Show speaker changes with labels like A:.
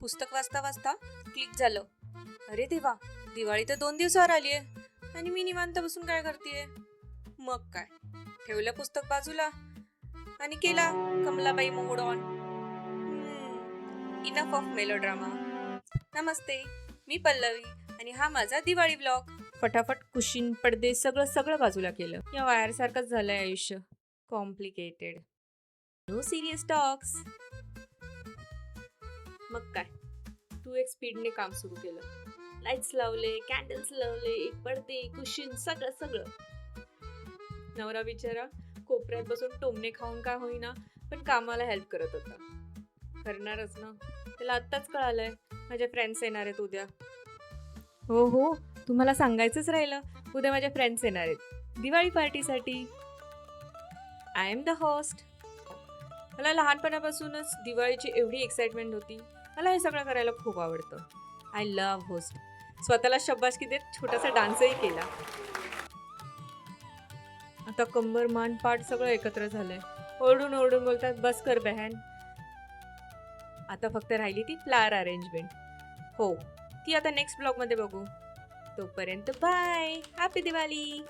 A: पुस्तक वाचता वाचता क्लिक झालं. अरे देवा, दिवाळी तर 2 दिवसावर आली आहे आणि मी निवांत बसून काय करतेय. मग काय, ठेवलं पुस्तक बाजूला आणि केला Kamlabai mode on. Enough of melodrama. नमस्ते, मी पल्लवी आणि हा माझा दिवाळी ब्लॉग. फटाफट कुशीन पडदे सगळं सगळं बाजूला केलं. या वायर सारखंच झालंय आयुष्य, कॉम्प्लिकेटेड. No serious talks. मग काय, तू एक स्पीडने काम सुरू केलं. लाईट्स लावले, कॅन्डल्स लावले, पडदे, कुशन, सगळं सगळं. नवरा बिचारा कोपऱ्यात बसून टोमणे खाऊन का होईना पण कामाला हेल्प करत होता. करणारच ना, त्याला आत्ताच कळालंय माझ्या फ्रेंड्स येणार आहेत उद्या. हो, तुम्हाला सांगायचंच राहिलं, उद्या माझ्या फ्रेंड्स येणार आहेत दिवाळी पार्टीसाठी. I am the host. मला लहानपणापासूनच दिवाळीची एवढी एक्साइटमेंट होती. मला हे सगळं करायला खूप आवडतं. I love host. स्वतःला शब्बासकी देत छोटासा डान्सही केला. आता कंबर, मान, पाठ सगळं एकत्र झालंय. ओरडून ओरडून बोलतात, बस कर बहन. आता फक्त राहिली ती फ्लावर अरेंजमेंट. हो, ती आता नेक्स्ट ब्लॉगमध्ये बघू. तोपर्यंत बाय, हॅपी दिवाळी.